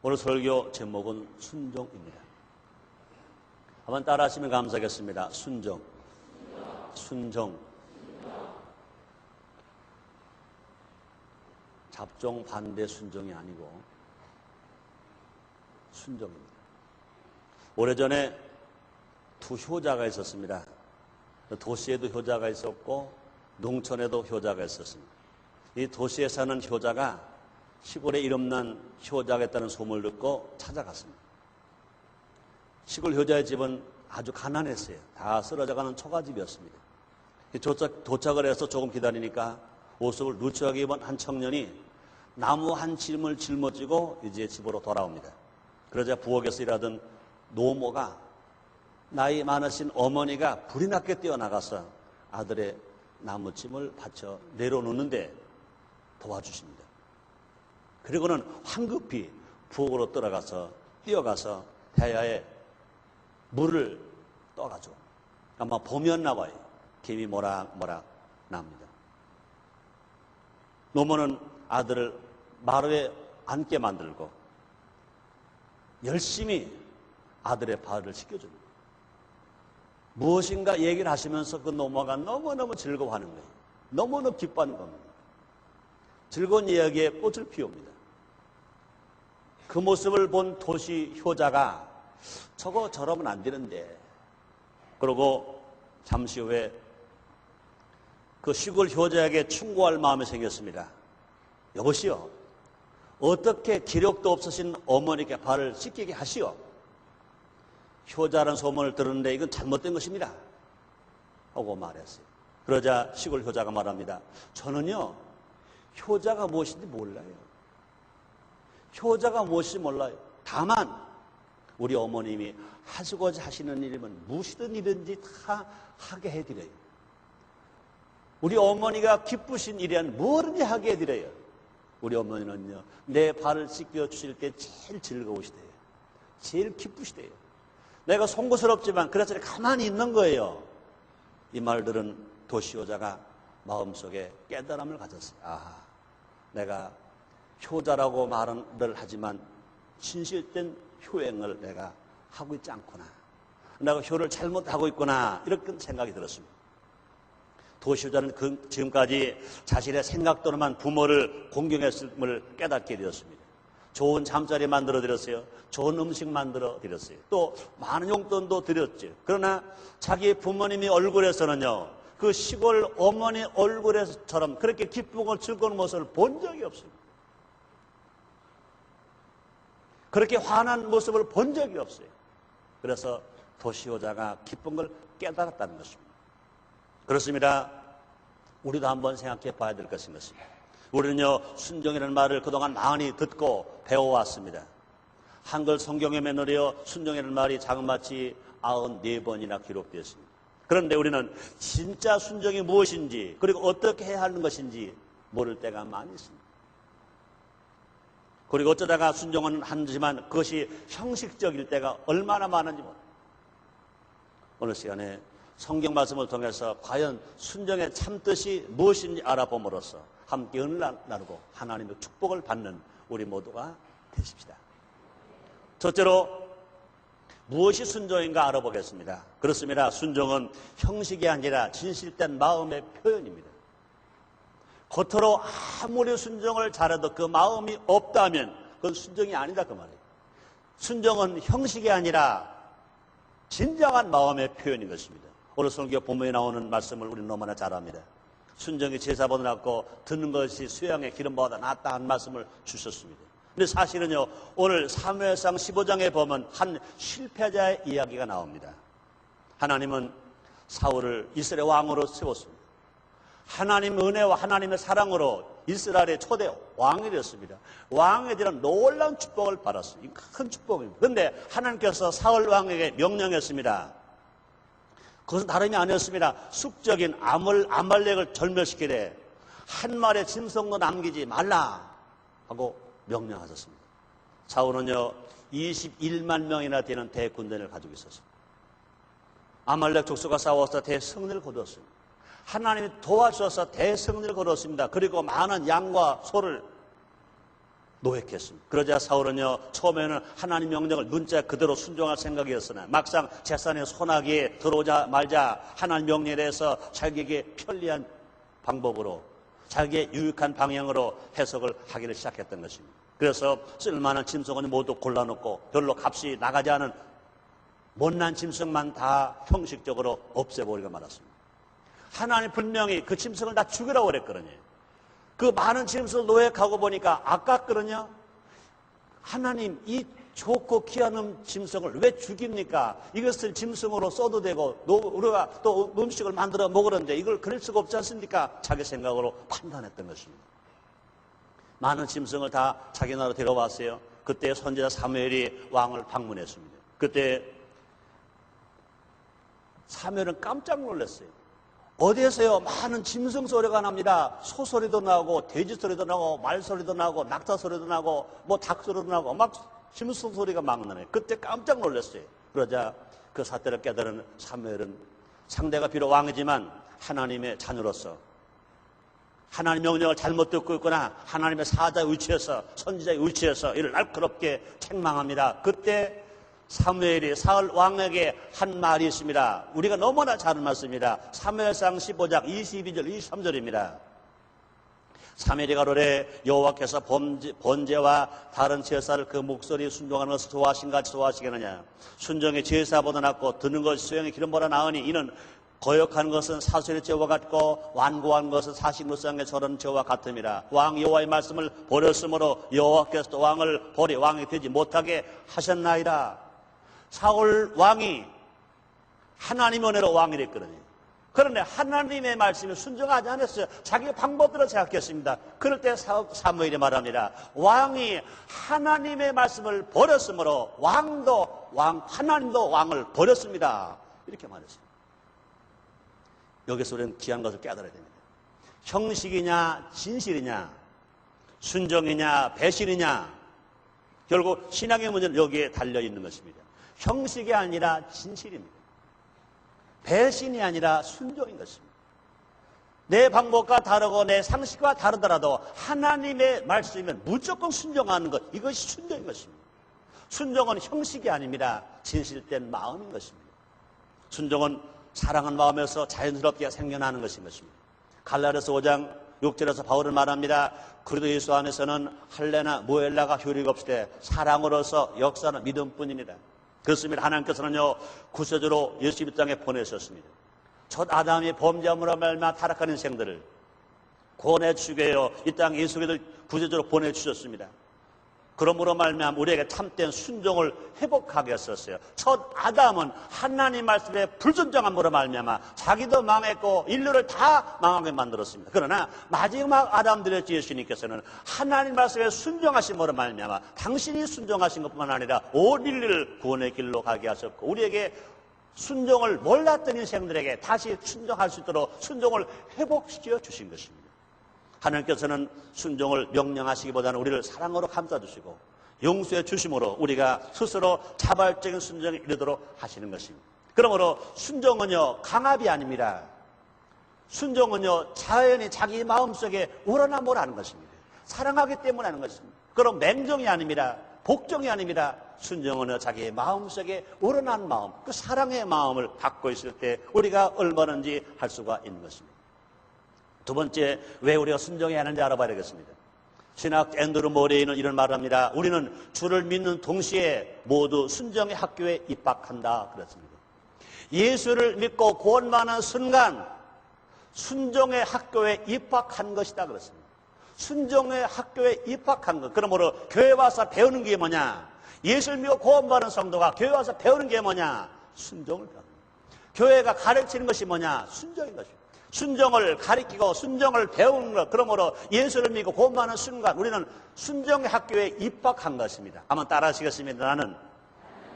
오늘 설교 제목은 순종입니다. 한번 따라 하시면 감사하겠습니다. 순종. 순종. 잡종 반대 순종이 아니고 순종입니다. 오래전에 두 효자가 있었습니다. 도시에도 효자가 있었고 농촌에도 효자가 있었습니다. 이 도시에 사는 효자가 시골에 이름난 효자가 있다는 소문을 듣고 찾아갔습니다. 시골 효자의 집은 아주 가난했어요. 다 쓰러져가는 초가집이었습니다. 도착을 해서 조금 기다리니까 옷을 누추하게 입은 한 청년이 나무 한 짐을 짊어지고 이제 집으로 돌아옵니다. 그러자 부엌에서 일하던 노모가 나이 많으신 어머니가 불이 났게 뛰어나가서 아들의 나무짐을 받쳐 내려놓는데 도와주십니다. 그리고는 황급히 부엌으로 뛰어가서 대야에 물을 떠가죠. 아마 봄이었나 봐요. 김이 모락모락 납니다. 노모는 아들을 마루에 앉게 만들고 열심히 아들의 발을 씻겨줍니다. 무엇인가 얘기를 하시면서 그 노모가 너무너무 즐거워하는 거예요. 너무너무 기뻐하는 겁니다. 즐거운 이야기에 꽃을 피웁니다. 그 모습을 본 도시 효자가 저러면 안 되는데 그러고 잠시 후에 그 시골 효자에게 충고할 마음이 생겼습니다. 여보시오, 어떻게 기력도 없으신 어머니께 발을 씻기게 하시오. 효자라는 소문을 들었는데 이건 잘못된 것입니다 하고 말했어요. 그러자 시골 효자가 말합니다. 저는요 효자가 무엇인지 몰라요. 효자가 무엇인지 몰라요. 다만 우리 어머님이 하시고자 하시는 일이면 무엇이든 일든지 다 하게 해드려요. 우리 어머니가 기쁘신 일이란 뭐든지 하게 해드려요. 우리 어머니는요 내 발을 씻겨주실 때 제일 즐거우시대요. 제일 기쁘시대요. 내가 송구스럽지만 그래서 가만히 있는 거예요. 이 말들은 도시효자가 마음속에 깨달음을 가졌어요. 아, 내가 효자라고 말을 하지만 진실된 효행을 내가 하고 있지 않구나. 내가 효를 잘못하고 있구나. 이렇게 생각이 들었습니다. 도시효자는 지금까지 자신의 생각대로만 부모를 공경했음을 깨닫게 되었습니다. 좋은 잠자리 만들어 드렸어요. 좋은 음식 만들어 드렸어요. 또 많은 용돈도 드렸죠. 그러나 자기 부모님이 얼굴에서는요 그 시골 어머니 얼굴에서처럼 그렇게 기쁘고 즐거운 모습을 본 적이 없습니다. 그렇게 환한 모습을 본 적이 없어요. 그래서 도시효자가 기쁜 걸 깨달았다는 것입니다. 그렇습니다. 우리도 한번 생각해 봐야 될 것인 것입니다. 우리는요 순종이라는 말을 그동안 많이 듣고 배워왔습니다. 한글 성경에 매너리어 순종이라는 말이 자그마치 94번이나 기록되었습니다. 그런데 우리는 진짜 순종이 무엇인지 그리고 어떻게 해야 하는 것인지 모를 때가 많이 있습니다. 그리고 어쩌다가 순종은 하지만 그것이 형식적일 때가 얼마나 많은지 모릅니다. 오늘 시간에 성경 말씀을 통해서 과연 순종의 참뜻이 무엇인지 알아봄으로써 함께 은혜를 나누고 하나님의 축복을 받는 우리 모두가 되십시다. 첫째로 무엇이 순종인가 알아보겠습니다. 그렇습니다. 순종은 형식이 아니라 진실된 마음의 표현입니다. 겉으로 아무리 순종을 잘해도 그 마음이 없다면 그건 순종이 아니다 그 말이에요. 순종은 형식이 아니라 진정한 마음의 표현인 것입니다. 오늘 성경 본문에 나오는 말씀을 우리는 너무나 잘 압니다. 순종이 제사보다 낫고 듣는 것이 수양의 기름보다 낫다 한 말씀을 주셨습니다. 근데 사실은요 오늘 사무엘상 15장에 보면 한 실패자의 이야기가 나옵니다. 하나님은 사울을 이스라엘 왕으로 세웠습니다. 하나님의 은혜와 하나님의 사랑으로 이스라엘의 초대 왕이 되었습니다. 왕에 대한 놀라운 축복을 받았어요. 큰 축복입니다. 그런데 하나님께서 사울 왕에게 명령했습니다. 그것은 다름이 아니었습니다. 숙적인 아말렉을 절멸시키되 한 마리의 짐승도 남기지 말라 하고 명령하셨습니다. 사울은요 21만 명이나 되는 대군대를 가지고 있었습니다. 아말렉 족속과 싸워서 대승리를 거두었습니다. 하나님이 도와주셔서 대승리를 거두었습니다. 그리고 많은 양과 소를 노획했습니다. 그러자 사울은요, 처음에는 하나님 명령을 문자 그대로 순종할 생각이었으나 막상 제사장의 손아귀에 들어오자마자 하나님 명령에 대해서 자기에게 편리한 방법으로, 자기의 유익한 방향으로 해석을 하기를 시작했던 것입니다. 그래서 쓸만한 짐승은 모두 골라놓고 별로 값이 나가지 않은 못난 짐승만 다 형식적으로 없애버리고 말았습니다. 하나님 분명히 그 짐승을 다 죽이라고 그랬거든요. 그 많은 짐승을 노획하고 보니까 아깝거든요. 하나님, 이 좋고 귀한 짐승을 왜 죽입니까? 이것을 짐승으로 써도 되고 우리가 또 음식을 만들어 먹으는데 이걸 그럴 수가 없지 않습니까? 자기 생각으로 판단했던 것입니다. 많은 짐승을 다 자기 나라로 데려왔어요. 그때 선지자 사무엘이 왕을 방문했습니다. 그때 사무엘은 깜짝 놀랐어요. 어디에서요? 많은 짐승 소리가 납니다. 소 소리도 나고 돼지 소리도 나고 말 소리도 나고 낙타 소리도 나고 뭐 닭 소리도 나고 막 짐승 소리가 막 나네. 그때 깜짝 놀랐어요. 그러자 그 사태를 깨달은 사무엘은 상대가 비록 왕이지만 하나님의 자녀로서 하나님 명령을 잘못 듣고 있거나 하나님의 사자의 위치에서 선지자의 위치에서 이를 날카롭게 책망합니다. 그때 사무엘이 사울 왕에게 한 말이 있습니다. 우리가 너무나 잘 아는 말씀입니다. 사무엘상 15장 22절 23절입니다. 사무엘이 가로되 여호와께서 번제와 다른 제사를 그 목소리 순종하는 것을 좋아하신가 좋아하시겠느냐. 순종의 제사보다 낫고 드는 것이 수양의 기름보다 나으니 이는 거역하는 것은 사슬의 죄와 같고 완고한 것은 사식무쌍의 저런 죄와 같음이라. 왕 여호와의 말씀을 버렸으므로 여호와께서 또 왕을 버리 왕이 되지 못하게 하셨나이다. 사울 왕이 하나님의 은혜로 왕이 됐거든요. 그런데 하나님의 말씀에 순종하지 않았어요. 자기 방법대로 생각했습니다. 그럴 때 사무엘이 말합니다. 왕이 하나님의 말씀을 버렸으므로 하나님도 왕을 버렸습니다. 이렇게 말했습니다. 여기서 우리는 귀한 것을 깨달아야 됩니다. 형식이냐 진실이냐, 순종이냐 배신이냐, 결국 신앙의 문제는 여기에 달려있는 것입니다. 형식이 아니라 진실입니다. 배신이 아니라 순종인 것입니다. 내 방법과 다르고 내 상식과 다르더라도 하나님의 말씀이면 무조건 순종하는 것, 이것이 순종인 것입니다. 순종은 형식이 아닙니다. 진실된 마음인 것입니다. 순종은 사랑한 마음에서 자연스럽게 생겨나는 것인 것입니다. 갈라디아서 5장 6절에서 바울은 말합니다. 그리스도 예수 안에서는 할례나 모헬라가 효력이 없으되 사랑으로서 역사는 믿음뿐이니라. 그렇습니다. 하나님께서는요, 구세주로 예수 이 땅에 보내셨습니다. 첫 아담이 범죄함으로 말미암아 타락한 인생들을 구원해 주기 위하여 이 땅에 예수 그리스도를 구세주로 보내주셨습니다. 그러므로 말미암아 우리에게 참된 순종을 회복하게 했었어요. 첫 아담은 하나님 말씀에 불순종함으로 말미암아 자기도 망했고 인류를 다 망하게 만들었습니다. 그러나 마지막 아담들의 예수님께서는 하나님 말씀에 순종하심으로 말미암아 당신이 순종하신 것뿐만 아니라 온 인류를 구원의 길로 가게 하셨고 우리에게 순종을 몰랐던 인생들에게 다시 순종할 수 있도록 순종을 회복시켜 주신 것입니다. 하나님께서는 순종을 명령하시기보다는 우리를 사랑으로 감싸주시고 용서해 주심으로 우리가 스스로 자발적인 순종에 이르도록 하시는 것입니다. 그러므로 순종은요, 강압이 아닙니다. 순종은요, 자연히 자기 마음속에 우러나뭘 하는 것입니다. 사랑하기 때문에 하는 것입니다. 그럼 맹종이 아닙니다. 복종이 아닙니다. 순종은요, 자기의 마음속에 우러난 마음, 그 사랑의 마음을 갖고 있을 때 우리가 얼마든지 할 수가 있는 것입니다. 두 번째, 왜 우리가 순종해야 하는지 알아봐야 되겠습니다. 신학 앤드루 모레이는 이런 말을 합니다. 우리는 주를 믿는 동시에 모두 순종의 학교에 입학한다 그랬습니다. 예수를 믿고 구원받는 순간 순종의 학교에 입학한 것이다 그랬습니다. 순종의 학교에 입학한 것. 그러므로 교회 와서 배우는 게 뭐냐? 예수를 믿고 구원받는 성도가 교회 와서 배우는 게 뭐냐? 순종을 배우는 거예요. 교회가 가르치는 것이 뭐냐? 순종인 것입니다. 순종을 가리키고 순종을 배우는 것. 그러므로 예수를 믿고 구원받는 순간 우리는 순종의 학교에 입학한 것입니다. 한번 따라 하시겠습니다.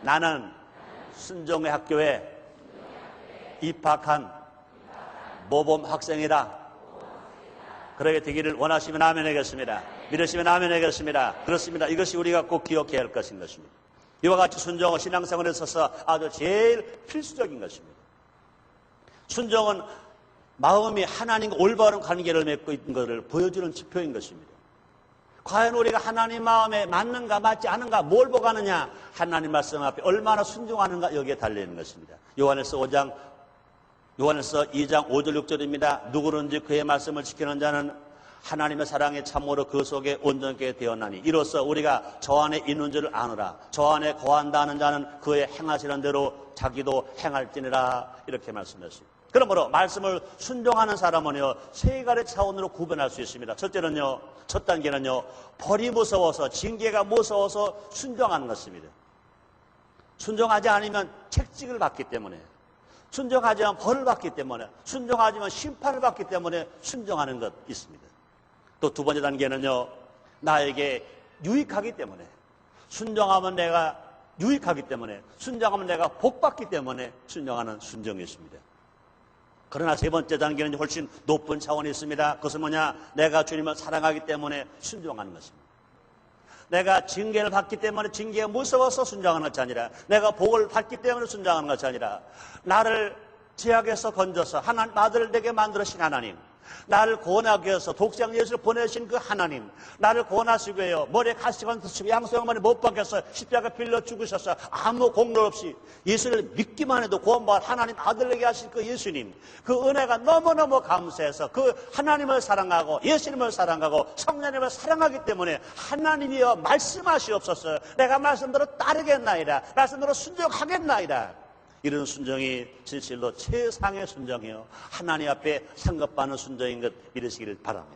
나는 순종의 학교에 입학한 모범 학생이다. 그러게 되기를 원하시면 아멘 하겠습니다. 믿으시면 아멘 하겠습니다. 그렇습니다. 이것이 우리가 꼭 기억해야 할 것인 것입니다. 이와 같이 순종은 신앙생활에 있어서 아주 제일 필수적인 것입니다. 순종은 마음이 하나님과 올바른 관계를 맺고 있는 것을 보여주는 지표인 것입니다. 과연 우리가 하나님 마음에 맞는가 맞지 않은가 뭘 보고 하느냐? 하나님 말씀 앞에 얼마나 순종하는가 여기에 달려있는 것입니다. 요한일서 2장 5절 6절입니다. 누구든지 그의 말씀을 지키는 자는 하나님의 사랑에 참으로 그 속에 온전케 되었나니 이로써 우리가 저 안에 있는 줄을 아노라. 저 안에 거한다는 자는 그의 행하시는 대로 자기도 행할지니라. 이렇게 말씀했습니다. 그러므로 말씀을 순종하는 사람은요, 세 가지 차원으로 구분할 수 있습니다. 첫째는요, 첫 단계는요, 벌이 무서워서, 징계가 무서워서 순종하는 것입니다. 순종하지 않으면 책직을 받기 때문에, 순종하지 않으면 벌을 받기 때문에, 순종하지 않으면 심판을 받기 때문에 순종하는 것 있습니다. 또 두 번째 단계는요, 나에게 유익하기 때문에, 순종하면 내가 유익하기 때문에, 순종하면 내가 복받기 때문에 순종하는 순종이 있습니다. 그러나 세 번째 단계는 훨씬 높은 차원이 있습니다. 그것은 뭐냐? 내가 주님을 사랑하기 때문에 순종하는 것입니다. 내가 징계를 받기 때문에 징계가 무서워서 순종하는 것이 아니라, 내가 복을 받기 때문에 순종하는 것이 아니라, 나를 죄악에서 건져서 하나님 아들을 내게 만들으신 하나님, 나를 구원하기 위해서 독생 예수를 보내신 그 하나님, 나를 구원하시기 위해 머리에 가시관 드시고 양소양만에 못 박혀서 십자가 빌려 죽으셔서 아무 공로 없이 예수를 믿기만 해도 구원받을 하나님 아들에게 하신 그 예수님, 그 은혜가 너무너무 감사해서 그 하나님을 사랑하고 예수님을 사랑하고 성령님을 사랑하기 때문에 하나님이여 말씀하시옵소서, 내가 말씀대로 따르겠나이다, 말씀대로 순종하겠나이다. 이런 순종이 진실로 최상의 순종이요, 하나님 앞에 상급받는 순종인 것 믿으시기를 바랍니다.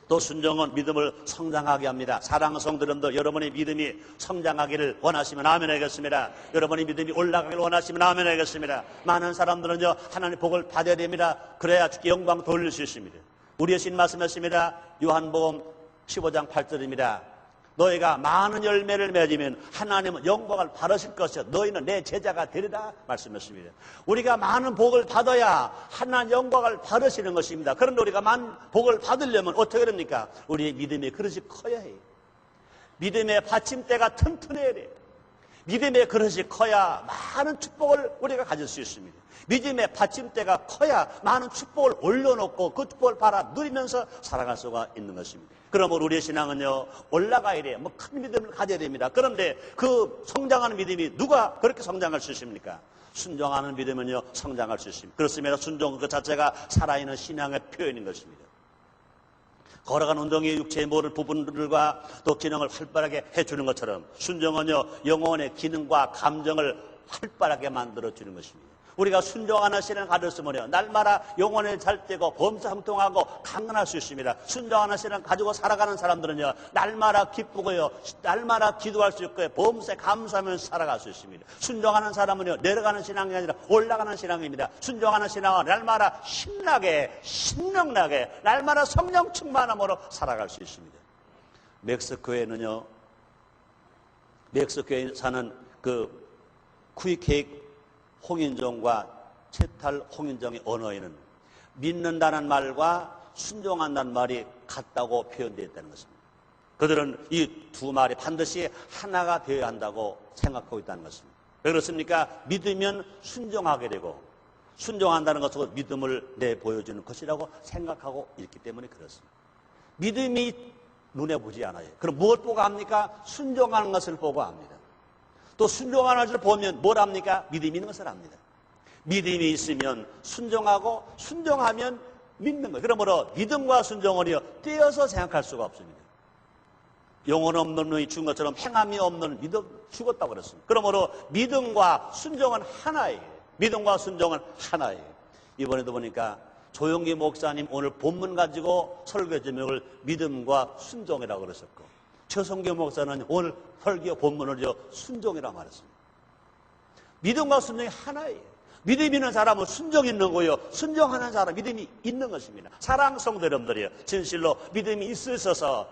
또 순종은 믿음을 성장하게 합니다. 사랑하는 성도님들, 여러분의 믿음이 성장하기를 원하시면 아멘 하겠습니다. 여러분의 믿음이 올라가기를 원하시면 아멘 하겠습니다. 많은 사람들은요, 하나님 복을 받아야 됩니다. 그래야 주께 영광 돌릴 수 있습니다. 우리의 신 말씀했습니다. 요한복음 15장 8절입니다. 너희가 많은 열매를 맺으면 하나님은 영광을 받으실 것이요 너희는 내 제자가 되리라 말씀했습니다. 우리가 많은 복을 받아야 하나님 영광을 받으시는 것입니다. 그런데 우리가 많은 복을 받으려면 어떻게 됩니까? 우리의 믿음의 그릇이 커야 해요. 믿음의 받침대가 튼튼해야 돼요. 믿음의 그릇이 커야 많은 축복을 우리가 가질 수 있습니다. 믿음의 받침대가 커야 많은 축복을 올려놓고 그 축복을 바라 누리면서 살아갈 수가 있는 것입니다. 그러므로 우리의 신앙은요, 올라가야 돼요. 큰 믿음을 가져야 됩니다. 그런데 그 성장하는 믿음이 누가 그렇게 성장할 수 있습니까? 순종하는 믿음은요, 성장할 수 있습니다. 그렇습니다. 순종 그 자체가 살아있는 신앙의 표현인 것입니다. 걸어가는 운동이 육체의 모든 부분들과 또 기능을 활발하게 해주는 것처럼 순종은요, 영혼의 기능과 감정을 활발하게 만들어주는 것입니다. 우리가 순종하는 신앙을 가졌으면요, 날마다 영혼을 잘되고 범사형통하고 강건할 수 있습니다. 순종하는 신앙을 가지고 살아가는 사람들은요, 날마다 기쁘고요, 날마다 기도할 수 있고요, 범사에 감사하면서 살아갈 수 있습니다. 순종하는 사람은요, 내려가는 신앙이 아니라 올라가는 신앙입니다. 순종하는 신앙은 날마다 신나게, 신명나게, 날마다 성령 충만함으로 살아갈 수 있습니다. 멕시코에는요, 멕시코에 사는 그 쿠이케익 홍인종과 채탈 홍인종의 언어에는 믿는다는 말과 순종한다는 말이 같다고 표현되어 있다는 것입니다. 그들은 이 두 말이 반드시 하나가 되어야 한다고 생각하고 있다는 것입니다. 왜 그렇습니까? 믿으면 순종하게 되고 순종한다는 것으로 믿음을 내보여주는 것이라고 생각하고 있기 때문에 그렇습니다. 믿음이 눈에 보지 않아요. 그럼 무엇 보고 합니까? 순종하는 것을 보고 합니다. 또 순종하는 것을 보면 뭘 합니까? 믿음이 있는 것을 합니다. 믿음이 있으면 순종하고 순종하면 믿는 거예요. 그러므로 믿음과 순종을요, 떼어서 생각할 수가 없습니다. 영혼 없는 놈이 죽은 것처럼 행함이 없는 믿음 죽었다고 그랬습니다. 그러므로 믿음과 순종은 하나예요. 믿음과 순종은 하나예요. 이번에도 보니까 조용기 목사님 오늘 본문 가지고 설교 제목을 믿음과 순종이라고 그러셨고, 최성교 목사는 오늘 설교 본문을요, 순종이라고 말했습니다. 믿음과 순종이 하나예요. 믿음 있는 사람은 순종 있는 거요, 순종하는 사람은 믿음이 있는 것입니다. 사랑하는 성도 여러분들이요, 진실로 믿음이 있으셔서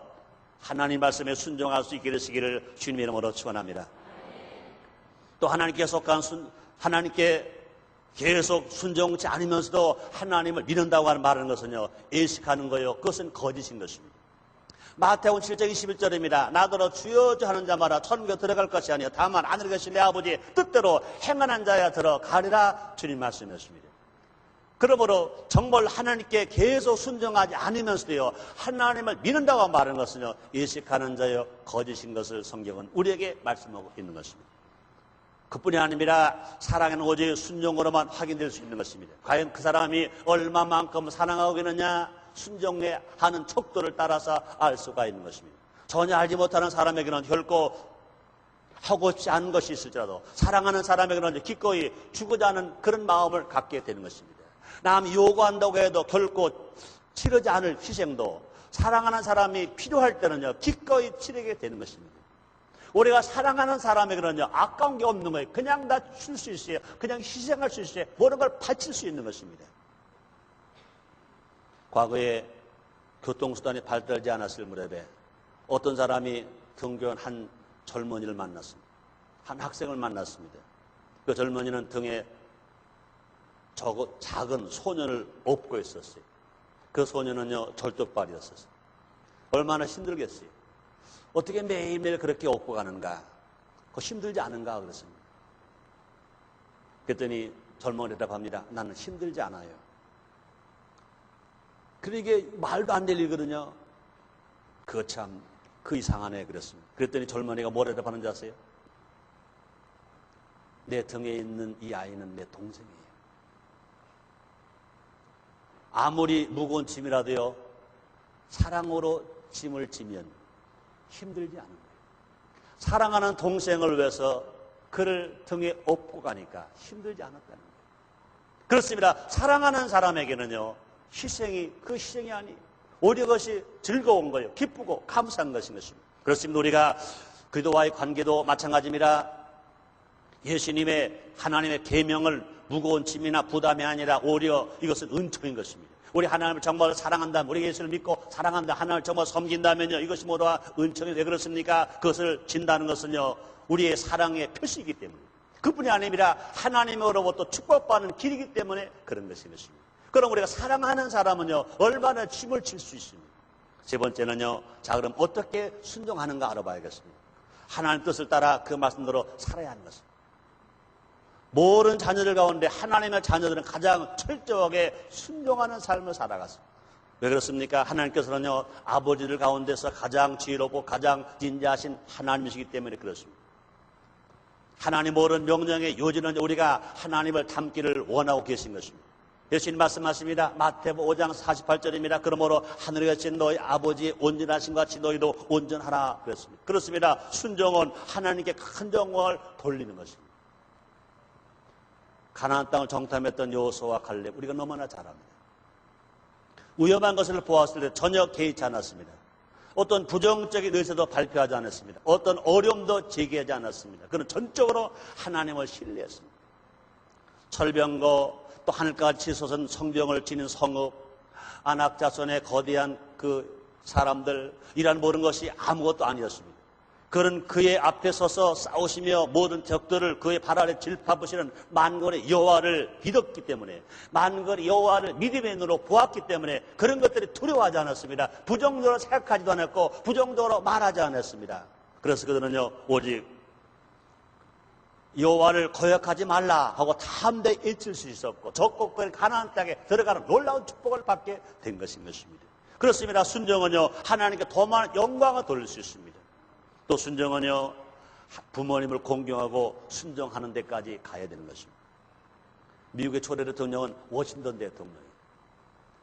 하나님 말씀에 순종할 수 있게 되시기를 주님의 이름으로 축원합니다. 또 하나님께 계속 순종치 않으면서도 하나님을 믿는다고 하는 것은요, 예식하는 거요, 그것은 거짓인 것입니다. 마태복음 7장 21절입니다. 나더러 주여 주 하는 자마다 천국에 들어갈 것이 아니요 다만 하늘에 계신 내 아버지의 뜻대로 행하는 자야 들어가리라 주님 말씀이었습니다. 그러므로 정말 하나님께 계속 순종하지 않으면서도요, 하나님을 믿는다고 말하는 것은요, 예식하는 자여 거짓인 것을 성경은 우리에게 말씀하고 있는 것입니다. 그뿐이 아니라 사랑은 오직 순종으로만 확인될 수 있는 것입니다. 과연 그 사람이 얼마만큼 사랑하고 있느냐, 순종하는 척도를 따라서 알 수가 있는 것입니다. 전혀 알지 못하는 사람에게는 결코 하고 싶지 않은 것이 있을지라도 사랑하는 사람에게는 기꺼이 주고자 하는 그런 마음을 갖게 되는 것입니다. 남이 요구한다고 해도 결코 치르지 않을 희생도 사랑하는 사람이 필요할 때는요, 기꺼이 치르게 되는 것입니다. 우리가 사랑하는 사람에게는요, 아까운 게 없는 거예요. 그냥 다 줄 수 있어요. 그냥 희생할 수 있어요. 모든 걸 바칠 수 있는 것입니다. 과거에 교통수단이 발달하지 않았을 무렵에 어떤 사람이 경교한 한 젊은이를 만났습니다. 한 학생을 만났습니다. 그 젊은이는 등에 작은 소년을 업고 있었어요. 그 소년은요, 절뚝발이었었어요. 얼마나 힘들겠어요. 어떻게 매일매일 그렇게 업고 가는가? 그거 힘들지 않은가? 그랬습니다. 그랬더니 젊은이가 대답합니다. 나는 힘들지 않아요. 그러게 말도 안 될 일이거든요. 그거 참, 그 이상하네. 그랬습니다. 그랬더니 젊은이가 뭐라 대답하는지 아세요? 내 등에 있는 이 아이는 내 동생이에요. 아무리 무거운 짐이라도요, 사랑으로 짐을 지면 힘들지 않은 거예요. 사랑하는 동생을 위해서 그를 등에 업고 가니까 힘들지 않았다는 거예요. 그렇습니다. 사랑하는 사람에게는요, 그 희생이 아니에요. 오히려 그것이 즐거운 거예요. 기쁘고 감사한 것인 것입니다. 그렇습니다. 우리가 그리스도와의 관계도 마찬가지입니다. 예수님의 하나님의 계명을 무거운 짐이나 부담이 아니라 오히려 이것은 은총인 것입니다. 우리 하나님을 정말 사랑한다면, 우리 예수를 믿고 사랑한다, 하나님을 정말 섬긴다면요, 이것이 모두 은총이 왜 그렇습니까? 그것을 진다는 것은요, 우리의 사랑의 표시이기 때문에, 그뿐이 아니라 하나님으로부터 축복받는 길이기 때문에 그런 것인 것입니다. 그럼 우리가 사랑하는 사람은요, 얼마나 짐을 질 수 있습니까? 세 번째는요, 자, 그럼 어떻게 순종하는가 알아봐야겠습니다. 하나님 뜻을 따라 그 말씀대로 살아야 하는 것입니다. 모든 자녀들 가운데 하나님의 자녀들은 가장 철저하게 순종하는 삶을 살아갔습니다. 왜 그렇습니까? 하나님께서는요, 아버지들 가운데서 가장 지혜롭고 가장 진지하신 하나님이시기 때문에 그렇습니다. 하나님 모든 명령의 요지는 우리가 하나님을 닮기를 원하고 계신 것입니다. 예수님 말씀하십니다. 마태복음 5장 48절입니다. 그러므로 하늘에 계신 너희 아버지의 온전하신 것 같이 너희도 온전하라 그랬습니다. 그렇습니다. 순종은 하나님께 큰 영광을 돌리는 것입니다. 가나안 땅을 정탐했던 여호수아와 갈렙, 우리가 너무나 잘 압니다. 위험한 것을 보았을 때 전혀 개의치 않았습니다. 어떤 부정적인 의사도 발표하지 않았습니다. 어떤 어려움도 제기하지 않았습니다. 그는 전적으로 하나님을 신뢰했습니다. 철병거, 또 하늘까지 솟은 성병을 지닌 성읍, 아낙 자손의 거대한 그 사람들, 이란 모든 것이 아무것도 아니었습니다. 그는 그의 앞에 서서 싸우시며 모든 적들을 그의 발 아래 질파부시는 만군의 여호와를 믿었기 때문에, 만군의 여호와를 믿음의 눈으로 보았기 때문에 그런 것들이 두려워하지 않았습니다. 부정적으로 생각하지도 않았고 부정적으로 말하지 않았습니다. 그래서 그들은요, 오직 여호와를 거역하지 말라 하고 담대히 일칠 수 있었고 적국별 가나안 땅에 들어가는 놀라운 축복을 받게 된 것입니다. 그렇습니다. 순종은요, 하나님께 더 많은 영광을 돌릴 수 있습니다. 또 순종은요, 부모님을 공경하고 순종하는 데까지 가야 되는 것입니다. 미국의 초대 대통령은 워싱턴 대통령이에요.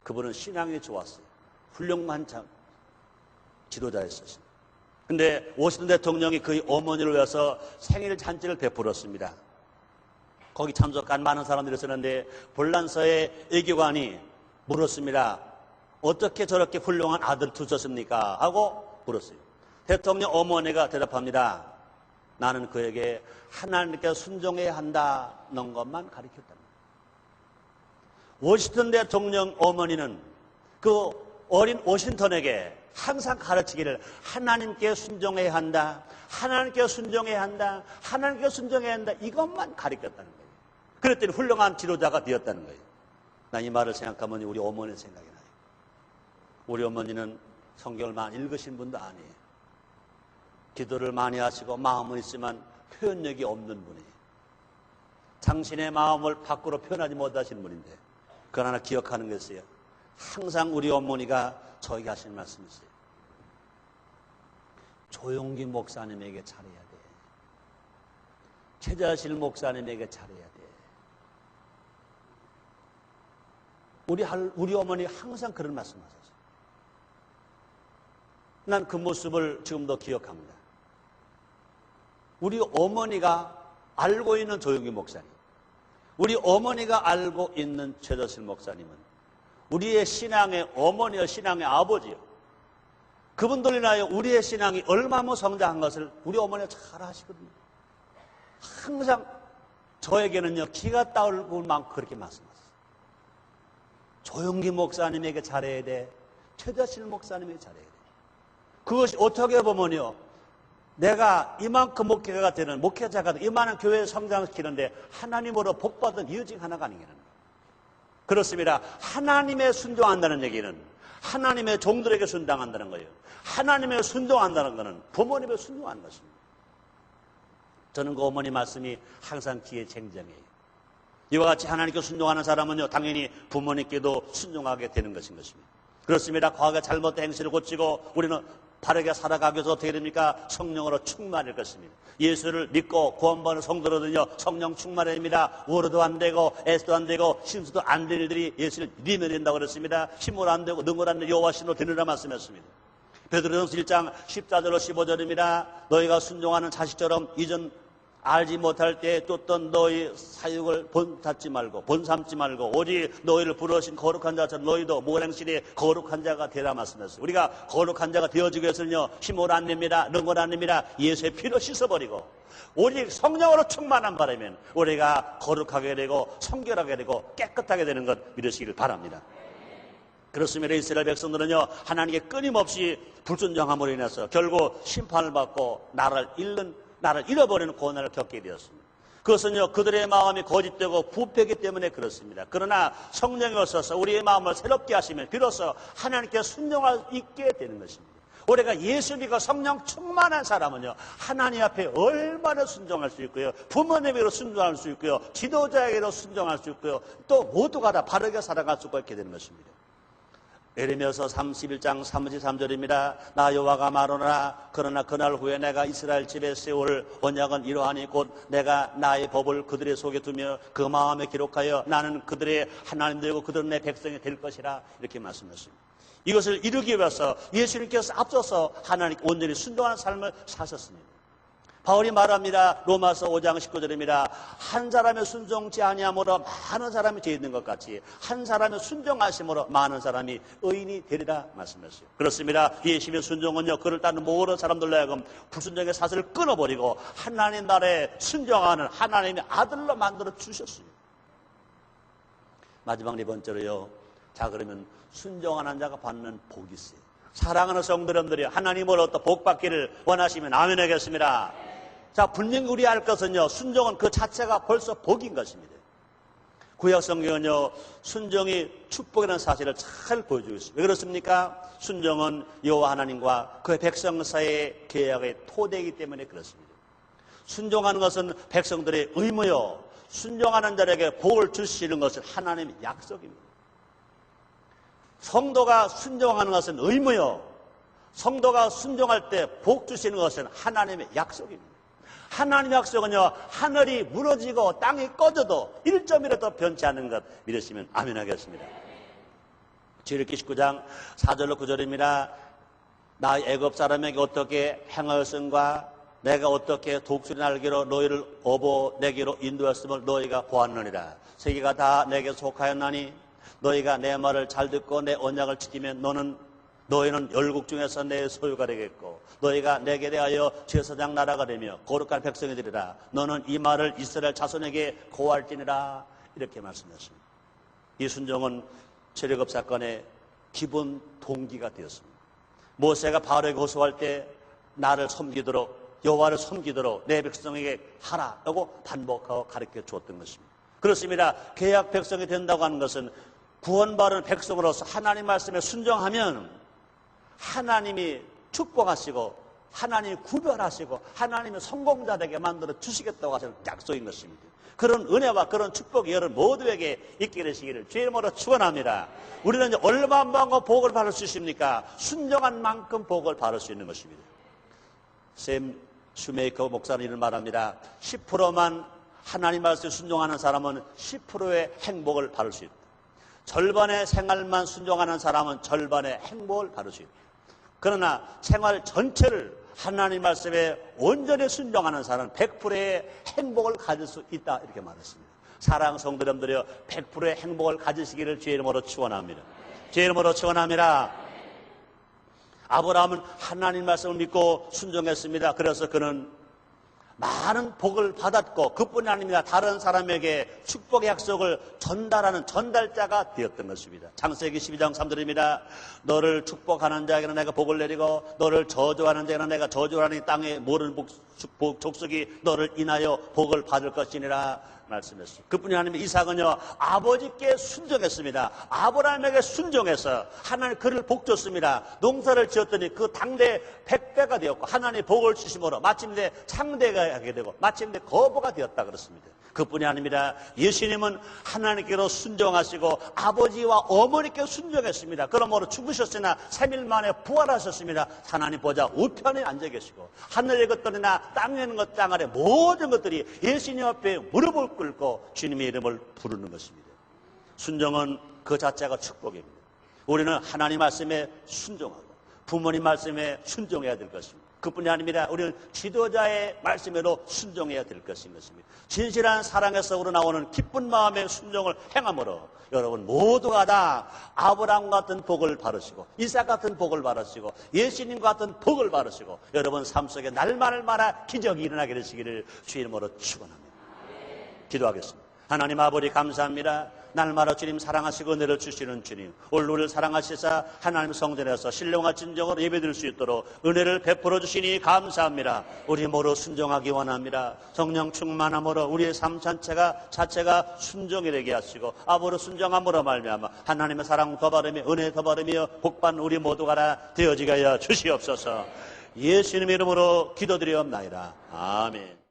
그분은 신앙이 좋았어요. 훌륭한 지도자였습니다. 근데 워싱턴 대통령이 그의 어머니를 위해서 생일 잔치를 베풀었습니다. 거기 참석한 많은 사람들이 있었는데 본란서의 외교관이 물었습니다. 어떻게 저렇게 훌륭한 아들 두셨습니까? 하고 물었어요. 대통령 어머니가 대답합니다. 나는 그에게 하나님께 순종해야 한다는 것만 가르쳤답니다. 워싱턴 대통령 어머니는 그 어린 워싱턴에게 항상 가르치기를 하나님께 순종해야 한다, 하나님께 순종해야 한다, 하나님께 순종해야 한다, 이것만 가르쳤다는 거예요. 그랬더니 훌륭한 지도자가 되었다는 거예요. 난 이 말을 생각하면 우리 어머니 생각이 나요. 우리 어머니는 성경을 많이 읽으신 분도 아니에요. 기도를 많이 하시고 마음은 있지만 표현력이 없는 분이에요. 당신의 마음을 밖으로 표현하지 못하신 분인데, 그러나 기억하는 것이에요. 항상 우리 어머니가 저에게 하시는 말씀이 있어요. 조용기 목사님에게 잘해야 돼. 최자실 목사님에게 잘해야 돼. 우리 어머니 항상 그런 말씀하셨어요. 난 그 모습을 지금도 기억합니다. 우리 어머니가 알고 있는 조용기 목사님, 우리 어머니가 알고 있는 최자실 목사님은 우리의 신앙의 어머니와 신앙의 아버지요. 그분들 인하여 우리의 신앙이 얼마나 성장한 것을 우리 어머니가 잘 아시거든요. 항상 저에게는요, 기가 따올 만큼 그렇게 말씀하셨어요. 조용기 목사님에게 잘해야 돼. 최자실 목사님에게 잘해야 돼. 그것이 어떻게 보면요, 내가 이만큼 목회자가 되는, 이만한 교회를 성장시키는데 하나님으로 복받은 이유 중 하나가 아니겠는 거예요. 그렇습니다. 하나님에 순종한다는 얘기는 하나님의 종들에게 순종한다는 거예요. 하나님에 순종한다는 것은 부모님에 순종하는 것입니다. 저는 그 어머니 말씀이 항상 귀에 쟁쟁해요. 이와 같이 하나님께 순종하는 사람은요, 당연히 부모님께도 순종하게 되는 것인 것입니다. 그렇습니다. 과거에 잘못된 행실을 고치고 우리는 바르게 살아가기 위해서 어떻게 됩니까? 성령으로 충만할 것입니다. 예수를 믿고 구원받는 성도로는요, 성령 충만해야 됩니다. 워로도 안 되고 애써도 안 되고 심수도 안 되는 일들이 예수를 믿으면 된다고 그랬습니다. 힘으로 안 되고 능으로 안 되고 여호와 신으로 되느라 말씀했습니다. 베드로전서 1장 14절로 15절입니다. 너희가 순종하는 자식처럼 이전 알지 못할 때에 쫓던 너희 사육을 본삼지 말고 오직 너희를 부르신 거룩한 자처럼 너희도 모랭시대 거룩한 자가 되라 말씀했어요. 우리가 거룩한 자가 되어지기 위해서는요, 힘으로 안 됩니다. 능으로 안 됩니다. 예수의 피로 씻어버리고 오직 성령으로 충만한 바라면 우리가 거룩하게 되고 성결하게 되고 깨끗하게 되는 것 믿으시길 바랍니다. 그렇습니다. 이스라엘 백성들은요, 하나님께 끊임없이 불순종함으로 인해서 결국 심판을 받고 나를 잃어버리는 고난을 겪게 되었습니다. 그것은요, 그들의 마음이 거짓되고 부패하기 때문에 그렇습니다. 그러나 성령이 오셔서 우리의 마음을 새롭게 하시면 비로소 하나님께 순종할 수 있게 되는 것입니다. 우리가 예수 믿고 성령 충만한 사람은요, 하나님 앞에 얼마나 순종할 수 있고요, 부모님에게로 순종할 수 있고요, 지도자에게로 순종할 수 있고요, 또 모두가 다 바르게 살아갈 수가 있게 되는 것입니다. 예레미야서 31장 33절입니다. 나 여호와가 말하노라. 그러나 그날 후에 내가 이스라엘 집에 세울 언약은 이러하니 곧 내가 나의 법을 그들의 속에 두며 그 마음에 기록하여 나는 그들의 하나님 되고 그들은 내 백성이 될 것이라. 이렇게 말씀하십니다. 이것을 이루기 위해서 예수님께서 앞서서 하나님께 온전히 순종하는 삶을 사셨습니다. 바울이 말합니다. 로마서 5장 19절입니다. 한 사람의 순종치 아니함으로 많은 사람이 죄 있는 것 같이 한 사람의 순종하심으로 많은 사람이 의인이 되리라 말씀했어요. 그렇습니다. 예수님의 순종은요, 그를 따르는 모든 사람들로 하여금 불순종의 사슬을 끊어버리고 하나님 나라에 순종하는 하나님의 아들로 만들어 주셨어요. 마지막 네 번째로요, 자, 그러면 순종하는 자가 받는 복이 있어요. 사랑하는 성도님들이 하나님으로부터 복 받기를 원하시면 아멘 하겠습니다. 자, 분명히 우리 알 것은요, 순종은 그 자체가 벌써 복인 것입니다. 구약 성경은요, 순종이 축복이라는 사실을 잘 보여주고 있습니다. 왜 그렇습니까? 순종은 여호와 하나님과 그의 백성 사이의 계약의 토대이기 때문에 그렇습니다. 순종하는 것은 백성들의 의무요, 순종하는 자에게 복을 주시는 것은 하나님의 약속입니다. 성도가 순종하는 것은 의무요, 성도가 순종할 때 복 주시는 것은 하나님의 약속입니다. 하나님의 약속은요, 하늘이 무너지고 땅이 꺼져도 1점이라도 변치 않는 것 믿으시면 아멘 하겠습니다. 출애굽기 19장 4절로 9절입니다. 나 애굽 사람에게 어떻게 행하였은가, 내가 어떻게 독수리 날개로 너희를 업어 내게로 인도했음을 너희가 보았느니라. 세계가 다 내게 속하였나니 너희가 내 말을 잘 듣고 내 언약을 지키면 너희는 열국 중에서 내 소유가 되겠고 너희가 내게 대하여 제사장 나라가 되며 거룩한 백성이 되리라. 너는 이 말을 이스라엘 자손에게 고할지니라. 이렇게 말씀하셨습니다. 이 순종은 출애굽 사건의 기본 동기가 되었습니다. 모세가 바로에게 호소할 때 나를 섬기도록, 여호와를 섬기도록 내 백성에게 하라라고 반복하고 가르쳐 주었던 것입니다. 그렇습니다. 계약 백성이 된다고 하는 것은 구원받은 백성으로서 하나님 말씀에 순종하면 하나님이 축복하시고 하나님이 구별하시고 하나님의 성공자되게 만들어 주시겠다고 하시는 약속인 것입니다. 그런 은혜와 그런 축복이 여러분 모두에게 있게 되시기를 주의 이름으로 축원합니다. 우리는 이제 얼마만큼 복을 받을 수 있습니까? 순종한 만큼 복을 받을 수 있는 것입니다. 샘 슈메이커 목사는 이런 말합니다. 10%만 하나님 말씀에 순종하는 사람은 10%의 행복을 받을 수 있다. 절반의 생활만 순종하는 사람은 절반의 행복을 받을 수 있다. 그러나 생활 전체를 하나님 말씀에 온전히 순종하는 사람은 100%의 행복을 가질 수 있다 이렇게 말했습니다. 사랑하는 성도 여러분들이여 100%의 행복을 가지시기를 주의 이름으로 축원합니다. 주의 이름으로 축원합니다. 아브라함은 하나님 말씀을 믿고 순종했습니다. 그래서 그는 많은 복을 받았고 그뿐이 아닙니다. 다른 사람에게 축복의 약속을 전달하는 전달자가 되었던 것입니다. 창세기 12장 3절입니다. 너를 축복하는 자에게는 내가 복을 내리고 너를 저주하는 자에게는 내가 저주하는 땅에 모든 족속이 너를 인하여 복을 받을 것이니라 말씀했습니다. 그뿐이 아니라 이삭은요 아버지께 순종했습니다. 아브라함에게 순종해서 하나님 그를 복 줬습니다. 농사를 지었더니 그 당대 100배가 되었고 하나님 복을 주심으로 마침내 창대가 하게 되고 마침내 거부가 되었다 그렇습니다. 그뿐이 아닙니다. 예수님은 하나님께로 순종하시고 아버지와 어머니께 순종했습니다. 그러므로 죽으셨으나 3일 만에 부활하셨습니다. 하나님 보좌 우편에 앉아 계시고 하늘의 것들이나 땅에 있는 것 땅 아래 모든 것들이 예수님 앞에 무릎을 꿇고 주님의 이름을 부르는 것입니다. 순종은 그 자체가 축복입니다. 우리는 하나님 말씀에 순종하고 부모님 말씀에 순종해야 될 것입니다. 그뿐이 아닙니다. 우리는 지도자의 말씀에도 순종해야 될 것인 것입니다. 진실한 사랑에서 우러나오는 기쁜 마음의 순종을 행함으로 여러분 모두가 다 아브라함 같은 복을 받으시고 이삭 같은 복을 받으시고 예수님 같은 복을 받으시고 여러분 삶 속에 날마다 기적이 일어나게 되시기를 주의 이름으로 축원합니다. 기도하겠습니다. 하나님 아버지 감사합니다. 날마다 주님 사랑하시고 은혜를 주시는 주님, 오늘 우리를 사랑하시사 하나님 성전에서 신령과 진정으로 예배드릴 수 있도록 은혜를 베풀어 주시니 감사합니다. 우리 모두 순종하기 원합니다. 성령 충만함으로 우리의 삶 자체가 순종이 되게 하시고 아버로 순종함으로 말미암아 하나님의 사랑 더 바르며 은혜 더 바르며 복받는 우리 모두가 다 되어지게 하여 주시옵소서. 예수님의 이름으로 기도드리옵나이다. 아멘.